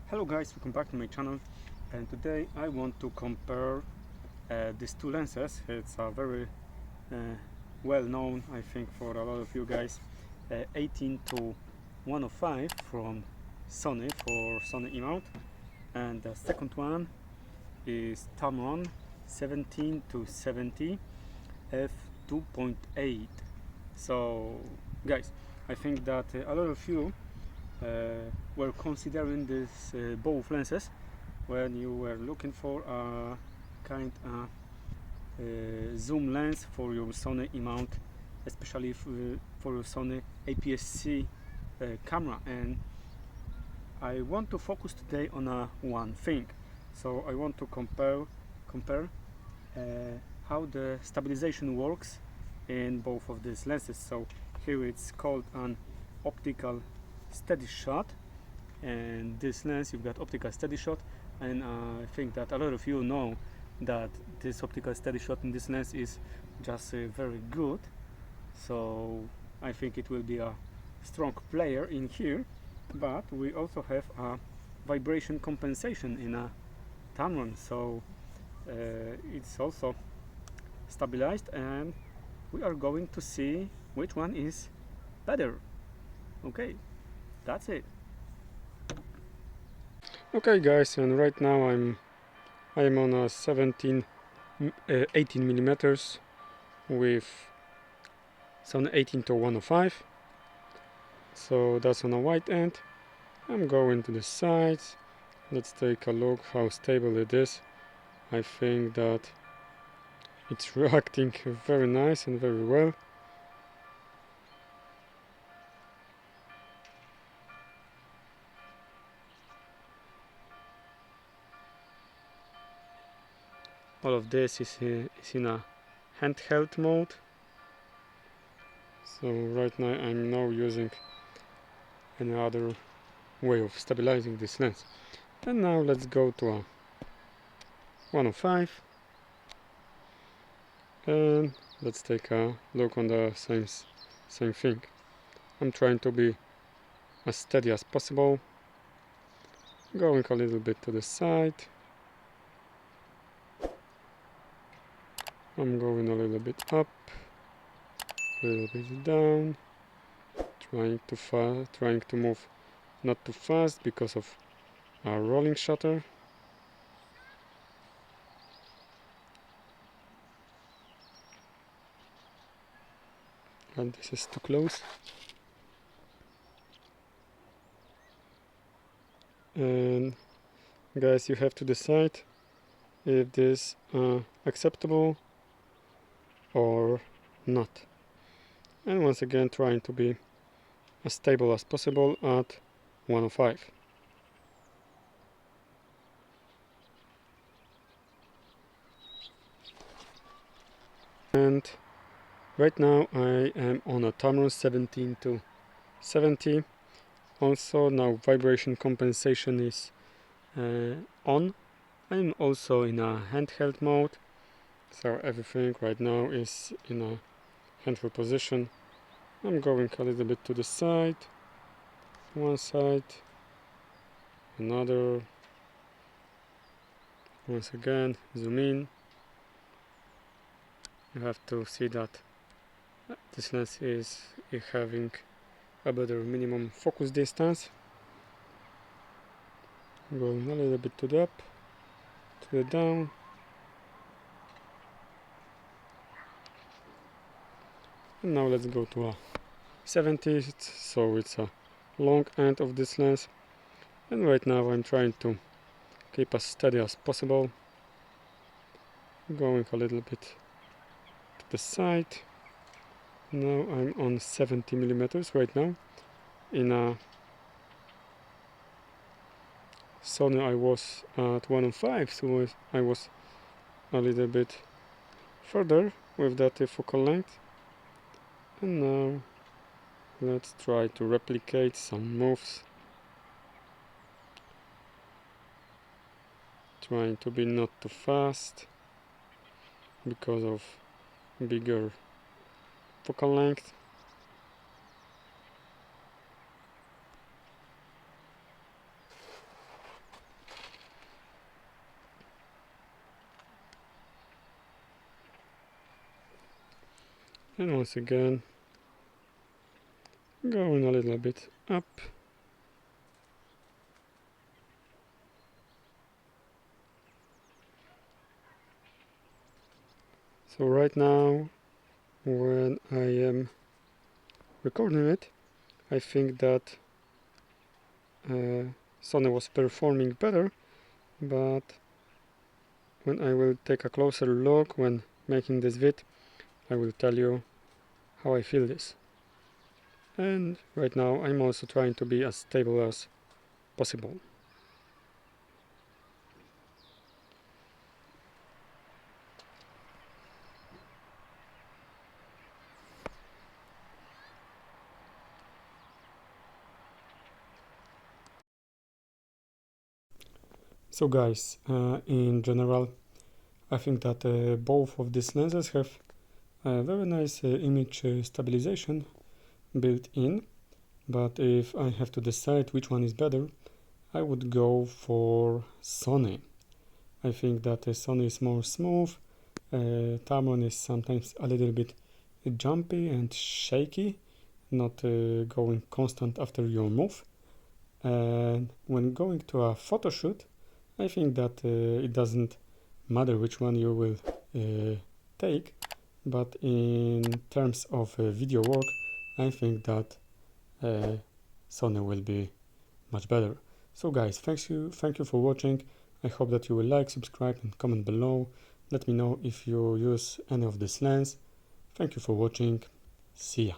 Hello guys, welcome back to my channel, and today I want to compare these two lenses. It's a very well known, I think, for a lot of you guys, 18 to 105 from Sony for Sony E mount, and the second one is Tamron 17 to 70 f2.8. So guys, I think that a lot of you were considering these both lenses when you were looking for a kind of zoom lens for your Sony E mount, especially for your Sony APS-C camera. And I want to focus today on one thing. So I want to compare how the stabilization works in both of these lenses. So here it's called an Optical SteadyShot, and this lens you've got Optical SteadyShot, and I think that a lot of you know that this Optical SteadyShot in this lens is just very good. So I think it will be a strong player in here. But we also have a vibration compensation in a Tamron, so it's also stabilized, and we are going to see which one is better. Okay, that's it. Okay guys, and right now I'm on a 18 millimeters with Sony 18 to 105. So that's on a wide end. I'm going to the sides. Let's take a look how stable it is. I think that it's reacting very nice and very well. All of this is in a handheld mode. So right now I'm now using another way of stabilizing this lens. And now let's go to a 105, and let's take a look on the same thing. I'm trying to be as steady as possible, going a little bit to the side. I'm going a little bit up, a little bit down, trying to move not too fast because of our rolling shutter. And this is too close. And guys, you have to decide if this is acceptable or not. And once again, trying to be as stable as possible at 105. And right now I am on a Tamron 17 to 70. Also now vibration compensation is on. I'm also in a handheld mode, so everything right now is in a handheld position. I'm going a little bit to the side, one side, another, once again zoom in. You have to see that this lens is having a better minimum focus distance. Going a little bit to the up, to the down. And now let's go to a 70, so it's a long end of this lens. And right now I'm trying to keep as steady as possible. Going a little bit to the side. Now I'm on 70 millimeters right now. In a Sony I was at 105, so I was a little bit further with that focal length. And now let's try to replicate some moves, trying to be not too fast because of bigger focal length. and once again going a little bit up. So right now, when I am recording it, I think that Sony was performing better, but when I will take a closer look when making this vid, I will tell you how I feel this. And right now I'm also trying to be as stable as possible. So guys, in general, I think that both of these lenses have a very nice image stabilization built in, but if I have to decide which one is better, I would go for Sony. I think that Sony is more smooth, Tamron is sometimes a little bit jumpy and shaky, not going constant after your move. And when going to a photo shoot, I think that it doesn't matter which one you will take, but in terms of video work, I think that Sony will be much better. So guys, thank you for watching. I hope that you will like, subscribe and comment below. Let me know if you use any of this lens. Thank you for watching. See ya.